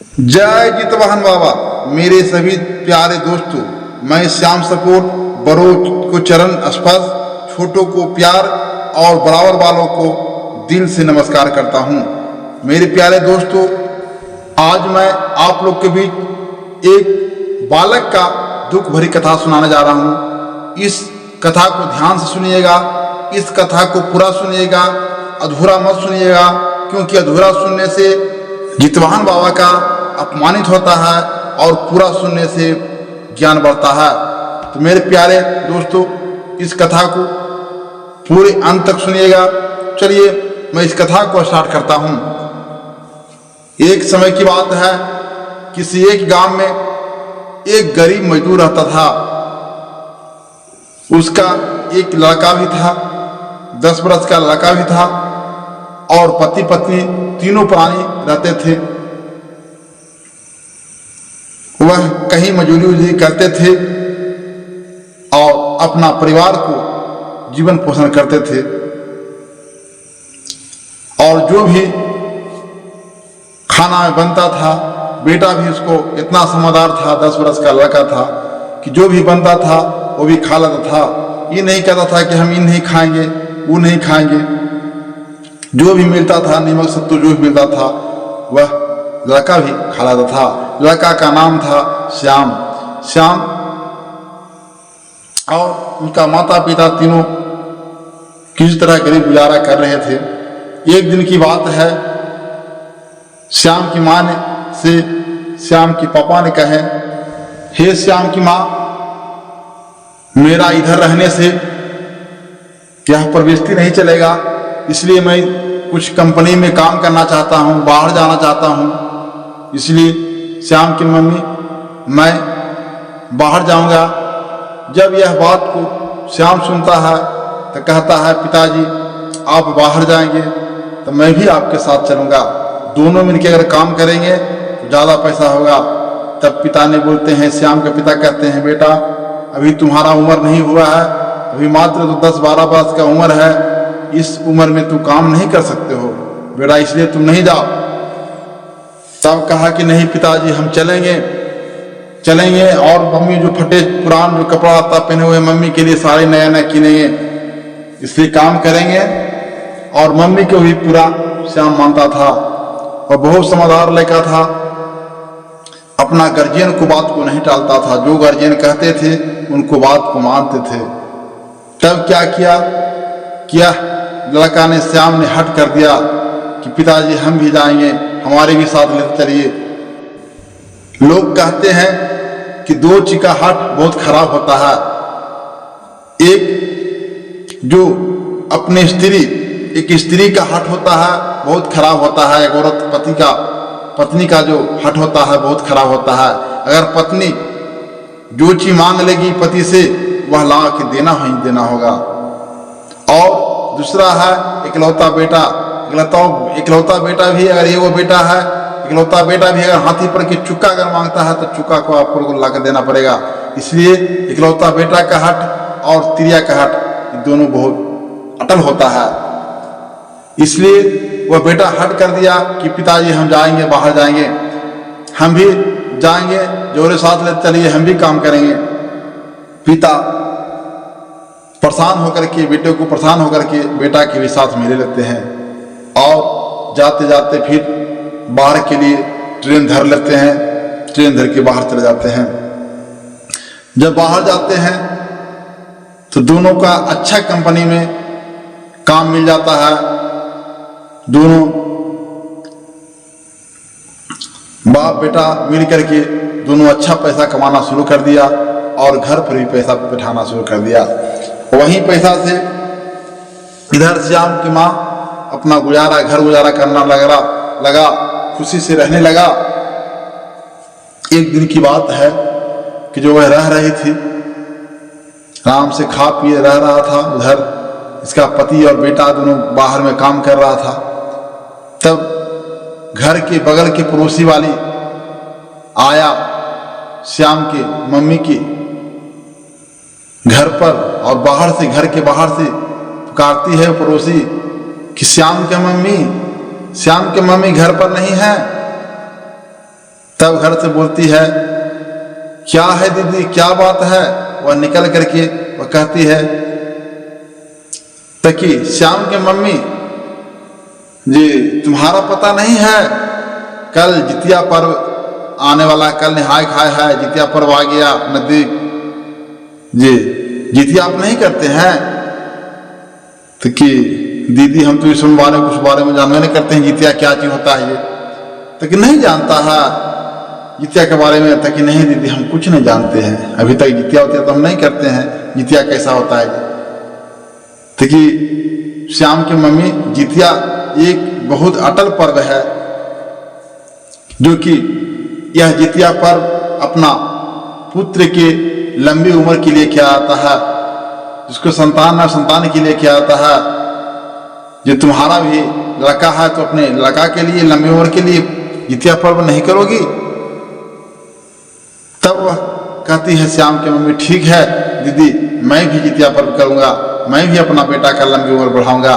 जय जितवाहन बाबा। मेरे सभी प्यारे दोस्तों, मैं श्याम सपोर्ट बड़ों को चरण स्पर्श, छोटों को प्यार और बराबर वालों को दिल से नमस्कार करता हूं। मेरे प्यारे दोस्तों, आज मैं आप लोग के बीच एक बालक का दुख भरी कथा सुनाने जा रहा हूं। इस कथा को ध्यान से सुनिएगा, इस कथा को पूरा सुनिएगा, अधूरा मत सुनिएगा, क्योंकि अधूरा सुनने से जितवाहन बाबा का अपमानित होता है और पूरा सुनने से ज्ञान बढ़ता है। तो मेरे प्यारे दोस्तों, इस कथा को पूरे अंत तक सुनिएगा। चलिए मैं इस कथा को स्टार्ट करता हूं। एक समय की बात है, किसी एक गांव में एक गरीब मजदूर रहता था। उसका एक लड़का भी था, 10 वर्ष का लड़का भी था, और पति पत्नी तीनों प्राणी रहते थे। वह कहीं मजदूरी करते थे और अपना परिवार को जीवन पोषण करते थे। और जो भी खाना बनता था, बेटा भी उसको इतना समझदार था, 10 वर्ष का लड़का था, कि जो भी बनता था वो भी खा लेता था। ये नहीं कहता था कि हम ये नहीं खाएंगे, वो नहीं खाएंगे। जो भी मिलता था, नमक सत्तू जो भी मिलता था, वह लड़का भी खा लेता था। लड़का का नाम था श्याम। और उनका माता पिता तीनों किसी तरह गरीब गुजारा कर रहे थे। एक दिन की बात है, श्याम की माँ ने से श्याम की पापा ने कहे, हे श्याम की माँ, मेरा इधर रहने से यह प्रवृत्ति नहीं चलेगा, इसलिए मैं कुछ कंपनी में काम करना चाहता हूँ, बाहर जाना चाहता हूँ। इसलिए श्याम की मम्मी, मैं बाहर जाऊंगा। जब यह बात को श्याम सुनता है तो कहता है, पिताजी आप बाहर जाएंगे तो मैं भी आपके साथ चलूंगा, दोनों मिलकर अगर काम करेंगे तो ज़्यादा पैसा होगा। तब पिता ने बोलते हैं, श्याम के पिता कहते हैं, बेटा अभी तुम्हारा उम्र नहीं हुआ है, अभी मात्र तो 10-12 वर्ष का उम्र है, इस उम्र में तुम काम नहीं कर सकते हो बेटा, इसलिए तुम नहीं जाओ। तब कहा कि नहीं पिताजी, हम चलेंगे और मम्मी जो फटे पुरान जो कपड़ा आता पहने हुए मम्मी के लिए सारे नया नया किनेंगे, इसलिए काम करेंगे। और मम्मी को भी पूरा श्याम मानता था और बहुत समझदार लड़का था। अपना गार्जियन को बात को नहीं टालता था, जो गार्जियन कहते थे उनको बात को मानते थे। तब क्या किया लड़का ने, श्याम ने हट कर दिया कि पिताजी हम भी जाएंगे, हमारे भी साथ लेते चलिए। लोग कहते हैं कि दो चिका हाथ बहुत खराब होता है। एक जो अपने एक स्त्री का हाथ होता है बहुत खराब होता है, एक औरत पत्नी का जो हाथ होता है बहुत खराब होता है। अगर पत्नी जो चीज मांग लेगी पति से, वह ला के देना ही देना होगा। और दूसरा है इकलौता बेटा भी, अगर ये वो बेटा है, इकलौता बेटा भी अगर हाथी पर के चुक्का अगर मांगता है तो चुक्का को आपको ला कर देना पड़ेगा। इसलिए इकलौता बेटा का हट और तिरिया का हट दोनों बहुत अटल होता है। इसलिए वह बेटा हट कर दिया कि पिताजी हम जाएंगे, बाहर जाएंगे, हम भी जाएंगे, जोरे साथ लेते चलिए, हम भी काम करेंगे। पिता परेशान होकर के बेटा के भी साथ मिले लेते हैं और जाते जाते फिर बाहर के लिए ट्रेन धर लेते हैं, ट्रेन धर के बाहर चले जाते हैं। जब बाहर जाते हैं तो दोनों का अच्छा कंपनी में काम मिल जाता है। दोनों बाप बेटा मिल करके दोनों अच्छा पैसा कमाना शुरू कर दिया और घर पर भी पैसा बैठाना शुरू कर दिया। वहीं पैसा से इधर श्याम की माँ अपना घर गुजारा करना लगा, खुशी से रहने लगा। एक दिन की बात है कि जो वह रह रही थी, आराम से खा पिए रह रहा था, उधर इसका पति और बेटा दोनों बाहर में काम कर रहा था। तब घर के बगल के पड़ोसी वाली आया श्याम के मम्मी के घर पर, और घर के बाहर से पुकारती है पड़ोसी कि श्याम के मम्मी घर पर नहीं है। तब घर से बोलती है, क्या है दीदी, क्या बात है। वह निकल करके वह कहती है तकी श्याम के मम्मी जी, तुम्हारा पता नहीं है कल जितिया पर्व आने वाला, कल नहाय खाए है, जितिया पर्व आ गया नजदीक जी, जितिया आप नहीं करते हैं। तो कि दीदी हम तो इस बारे में कुछ बारे में जानवे नहीं करते हैं, जितिया क्या चीज होता है ये। तो कि नहीं जानता है जितिया के बारे में। तो कि नहीं दीदी हम कुछ नहीं जानते हैं, अभी तक जितिया होती है तो हम नहीं करते हैं, जितिया कैसा होता है। तो कि श्याम की मम्मी, जितिया एक बहुत अटल पर्व है, जो कि यह जितिया पर्व अपना पुत्र के लंबी उम्र के लिए किया जाता है, जिसको संतान और संतान के लिए किया जाता है। जो तुम्हारा भी लड़का है तो अपने लड़का के लिए लंबी उम्र के लिए जितिया पर्व नहीं करोगी। तब वह कहती है श्याम की मम्मी, ठीक है दीदी मैं भी जितिया पर्व करूंगा, मैं भी अपना बेटा का लंबी उम्र बढ़ाऊंगा।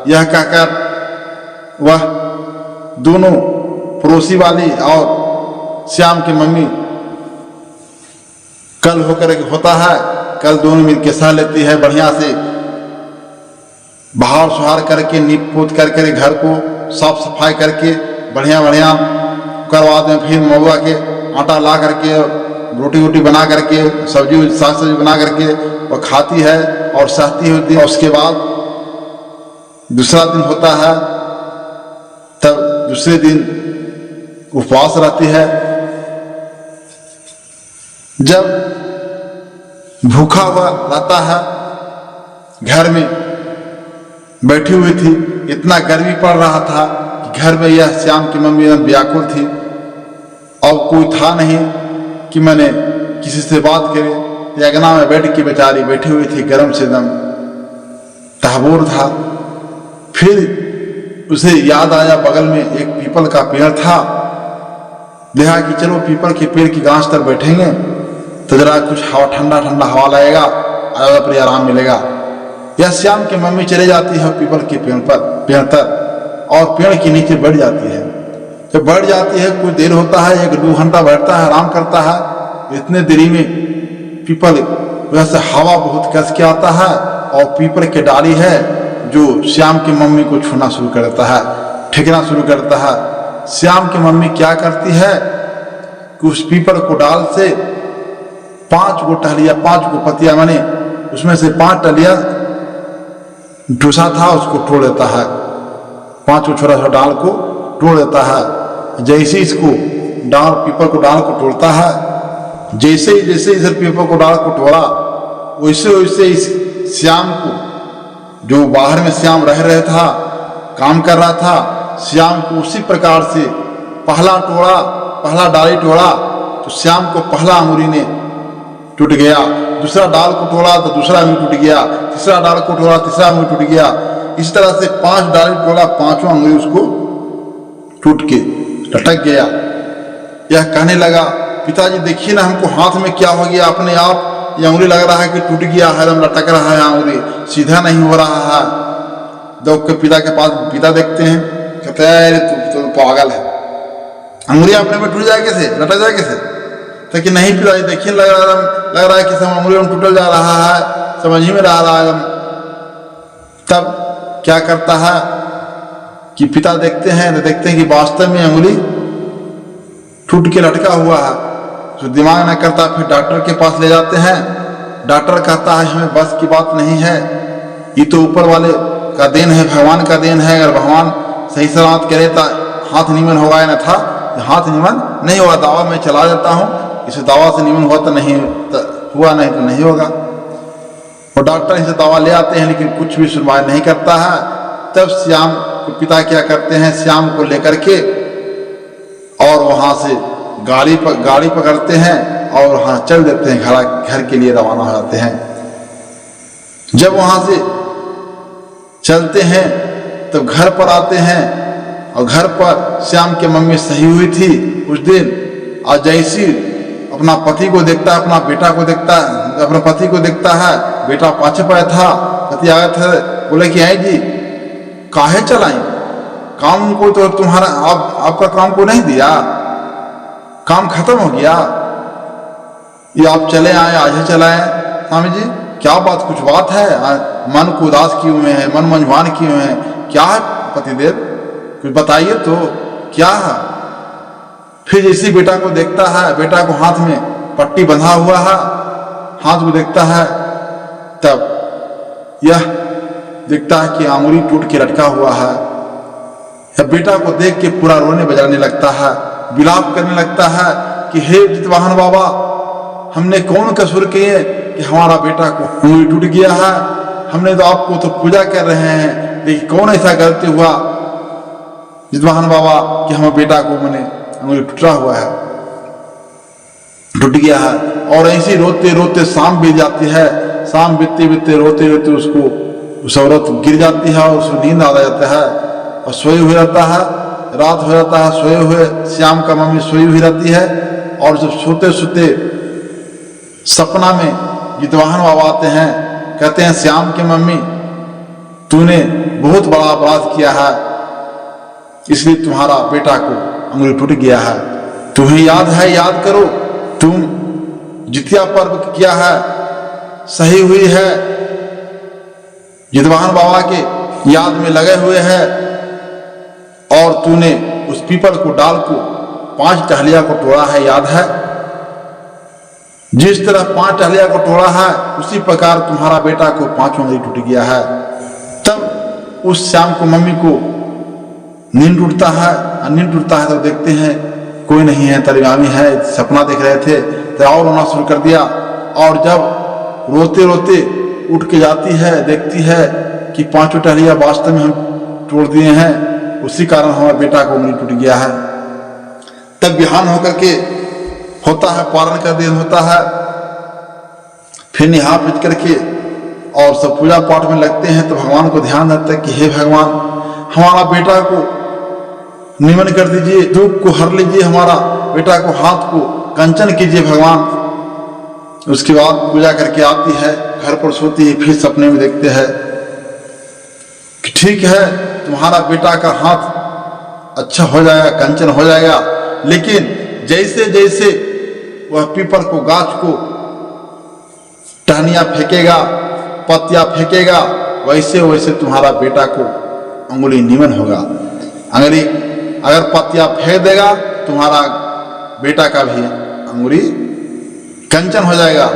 यह कहकर वह दोनों पड़ोसी वाली और श्याम की मम्मी कल होकर होता है, कल दोनों मिलकर सह लेती है, बढ़िया से बहार सुहार करके नीप पोत करके घर को साफ सफाई करके बढ़िया बढ़िया करवा दें। फिर महुआ के आटा ला करके रोटी वोटी बना करके सब्जी साग सब्जी बना करके वह खाती है और सहती होती है। उसके बाद दूसरा दिन होता है, तब दूसरे दिन उपवास रहती है। जब भूखा हुआ रहता है, घर में बैठी हुई थी, इतना गर्मी पड़ रहा था कि घर में यह श्याम की मम्मी एकदम व्याकुल थी और कोई था नहीं कि मैंने किसी से बात करे। अगना में बैठ के बेचारी बैठी हुई थी, गर्म से एकदम तहबोर था। फिर उसे याद आया बगल में एक पीपल का पेड़ था, देखा कि चलो पीपल के पेड़ की गांच तर बैठेंगे तो जरा कुछ हवा ठंडा ठंडा हवा लगेगा, पर आराम मिलेगा। यह श्याम की मम्मी चले जाती है पीपल के पेड़ तर और पेड़ के नीचे बैठ जाती है। जब बैठ जाती है कुछ देर होता है, 1-2 घंटा बैठता है, आराम करता है। इतने देरी में पीपल वैसे हवा बहुत कस के आता है और पीपल के डाली है जो श्याम की मम्मी को छूना शुरू कर देता है, ठेकना शुरू कर देता है। श्याम की मम्मी क्या करती है कि उस पीपल को डाल से 5 गो टहलिया, 5 गो पतिया, माने उसमें से 5 टहलिया डूसा था उसको तोड़ देता है, 5 को छोटा सा डाल को तोड़ देता है। जैसे इसको डाल पीपल को डाल को तोड़ता है, जैसे इधर पीपल को डाल को तोड़ा, वैसे वैसे इस श्याम को, जो बाहर में श्याम रह रहा था, काम कर रहा था, श्याम को उसी प्रकार से पहला डाली तोड़ा तो श्याम को पहला अंगुरी ने टूट गया, दूसरा डाल को तोड़ा तो दूसरा अंगुरी टूट गया, तीसरा डाल को तोड़ा तीसरा अंगुरी टूट गया। इस तरह से 5 डाली तोड़ा, 5वां अंगुरी उसको टूट के लटक गया। यह कहने लगा, पिताजी देखिए ना हमको हाथ में क्या हो गया, अपने आप ये अंगुरी लग रहा है कि टूट गया है, हम लटक रहा है, अंगुरी सीधा नहीं हो रहा है। दौड़ के पिता के पास, पिता देखते हैं, कहते हैं अरे तू पागल है, अंगुरी अपने में टूट जाए कैसे, लटक जाए कैसे। तो कि नहीं पिताजी देखिए लग रहा है कि सब अंगुरी टूट जा रहा है, समझ ही में रहा है। तब क्या करता है कि पिता देखते हैं तो देखते हैं कि वास्तव में अंगुली टूट के लटका हुआ है। तो दिमाग न करता, फिर डॉक्टर के पास ले जाते हैं। डॉक्टर कहता है हमें बस की बात नहीं है, ये तो ऊपर वाले का देन है, भगवान का देन है। अगर भगवान सही सलामत करे तो हाथ निमन होगा, न था हाथ निमन नहीं हुआ, दावा मैं चला देता हूँ, इसे दावा से निमन हुआ तो नहीं हुआ, नहीं तो नहीं होगा। और डॉक्टर इसे दवा ले आते हैं लेकिन कुछ भी सुनवाई नहीं करता है। तब श्याम को पिता क्या करते हैं, श्याम को लेकर के और वहां से गाड़ी पकड़ते हैं और वहां चल देते हैं, घर के लिए रवाना हो जाते हैं। जब वहां से चलते हैं तब घर पर आते हैं और घर पर श्याम की मम्मी सही हुई थी उस दिन। और जैसी अपना पति को देखता है, अपना बेटा को देखता है, अपने पति को देखता है, बेटा पाछे पाए था, पति आए थे, बोले कि आई जी काहे चलाई, काम को तो तुम्हारा आपका काम को नहीं दिया, काम खत्म हो गया, ये आप चले आए, आज ही चलाए। स्वामी जी क्या बात, कुछ बात है? मन को उदास किए हुए हैं, मन मंझवान किए हुए हैं, क्या है पतिदेव, कुछ बताइए तो क्या है? फिर इसी बेटा को देखता है, बेटा को हाथ में पट्टी बंधा हुआ है, हाथ को देखता है, तब यह देखता है कि अंगुली टूट के लटका हुआ है। बेटा को देख के पूरा रोने बजाने लगता है, विलाप करने लगता है कि हे जितवाहन बाबा, हमने कौन कसूर किए कि हमारा बेटा को अंगुली टूट गया है? हमने तो आपको तो पूजा कर रहे हैं, लेकिन कौन ऐसा गलती हुआ जितवाहन बाबा कि हमारे बेटा को मैंने अंगुली टूटा हुआ है, टूट गया है। और ऐसे रोते रोते शाम बीत जाती है, शाम बीतते बीतते रोते रोते उसको उस औरत गिर जाती है और उसको नींद आ जाता है और सोए हुए रहता है। रात हो जाता है, सोए हुए श्याम का मम्मी सोई हुई रहती है। और जब सोते सोते सपना में जितवाहन बाबा आते हैं, कहते हैं श्याम की मम्मी, तूने बहुत बड़ा अपराध किया है, इसलिए तुम्हारा बेटा को अंगुली टूट गया है। तुम्हें याद है, याद करो, तुम जितिया पर्व किया है, सही हुई है, जितवाहन बाबा के याद में लगे हुए हैं, और तूने उस पीपल को डाल को 5 टहलिया को तोड़ा है, याद है? जिस तरह 5 टहलिया को तोड़ा है, उसी प्रकार तुम्हारा बेटा को 5 उंगली टूट गया है। तब उस श्याम को मम्मी को नींद टूटता है, नींद टूटता है तो देखते हैं कोई नहीं है, तरिगामी है, सपना देख रहे थे, तो और रोना शुरू कर दिया। और जब रोते रोते उठ के जाती है, देखती है कि 5 टहलिया वास्तव में हम तोड़ दिए हैं, उसी कारण हमारे बेटा को उंगली टूट गया है। तब बिहान होकर के होता है, पारण का दिन होता है, फिर निहा पीट करके और सब पूजा पाठ में लगते हैं। तो भगवान को ध्यान देते हैं कि हे भगवान, हमारा बेटा को निमन कर दीजिए, दुख को हर लीजिए, हमारा बेटा को हाथ को कंचन कीजिए भगवान। उसके बाद पूजा करके आती है, घर पर सोती है, फिर सपने में देखते हैं कि ठीक है, तुम्हारा बेटा का हाथ अच्छा हो जाएगा, कंचन हो जाएगा, लेकिन जैसे जैसे वह पीपल को, गाछ को टहनियां फेंकेगा, पत्तियां फेंकेगा, वैसे वैसे तुम्हारा बेटा को अंगुली निमन होगा। अंगुली अगर पत्तियां फेंक देगा, तुम्हारा बेटा का भी अंगुली कंचन हो जाएगा।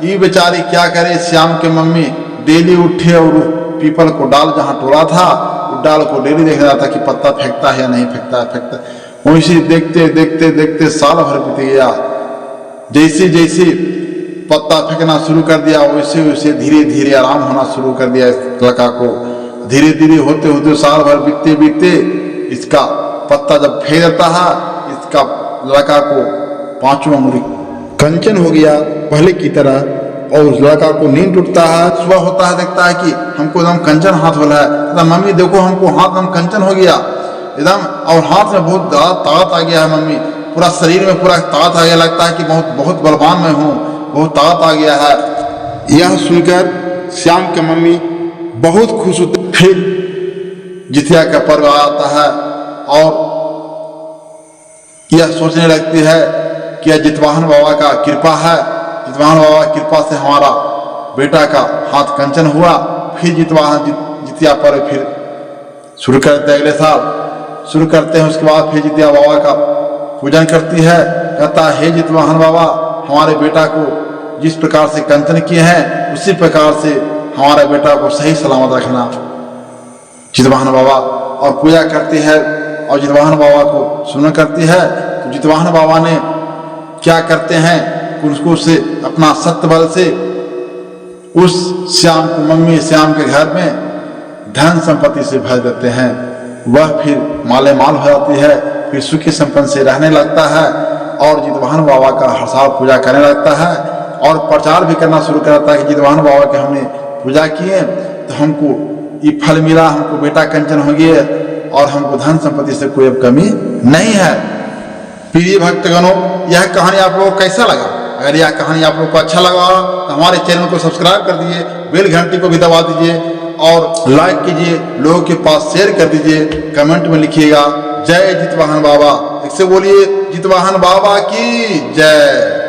ये बेचारी क्या करे, श्याम के मम्मी डेली उठे और पीपल को डाल जहां तोड़ा था, उस डाल को डेली देख रहा था कि पत्ता फेंकता है या नहीं फेंकता। वैसे देखते देखते देखते साल भर बीत गया। जैसे जैसे पत्ता फेंकना शुरू कर दिया, वैसे वैसे धीरे धीरे आराम होना शुरू कर दिया इस लड़का को। धीरे धीरे होते होते साल भर बीतते बीतते इसका पत्ता जब फेंक देता है, इसका लड़का को 5 उंगली कंचन हो गया पहले की तरह। और उस लड़का को नींद टूटता है, सुबह होता है, देखता है कि हमको एकदम कंचन हाथ हो रहा है। तो मम्मी देखो, हमको हाथ एकदम कंचन हो गया एकदम, और हाथ में बहुत ताकत आ गया है मम्मी, पूरा शरीर में पूरा ताकत आ गया, लगता है कि बहुत बलवान मैं हूँ, बहुत ताकत आ गया है। यह सुनकर श्याम की मम्मी बहुत खुश होती। फिर जितिया का पर्व आता है और यह सोचने लगती है कि यह जितवाहन बाबा का कृपा है, जितवाहन बाबा की कृपा से हमारा बेटा का हाथ कंचन हुआ। फिर जितिया पर्व फिर शुरू करते हैं, अगले साल शुरू करते हैं। उसके बाद फिर जितिया बाबा का पूजन करती है, कहता है हे जितवाहन बाबा, हमारे बेटा को जिस प्रकार से कंचन किए हैं, उसी प्रकार से हमारे बेटा को सही सलामत रखना जितवाहन बाबा। और पूजा करती है और जितवाहन बाबा को सुन करती है। तो जितवाहन बाबा ने क्या करते हैं, उसको से अपना सत्य बल से उस श्याम को, मम्मी श्याम के घर में धन संपत्ति से भर देते हैं। वह फिर माले माल हो जाती है, फिर सुखी संपन्न से रहने लगता है और जितवाहन बाबा का हर साल पूजा करने लगता है और प्रचार भी करना शुरू करता है कि जितवाहन बाबा के हमने पूजा किए तो हमको ये फल मिला, हमको बेटा कंचन हो गया और हमको धन संपत्ति से कोई अब कमी नहीं है। प्रिय भक्तगणों, यह कहानी आप लोगों को कैसा लगा? अगर यह कहानी आप लोग को अच्छा लगा तो हमारे चैनल को सब्सक्राइब कर दीजिए, बेल घंटी को भी दबा दीजिए और लाइक कीजिए, लोगों के पास शेयर कर दीजिए, कमेंट में लिखिएगा जय जितवाहन बाबा। इससे बोलिए जितवाहन बाबा की जय।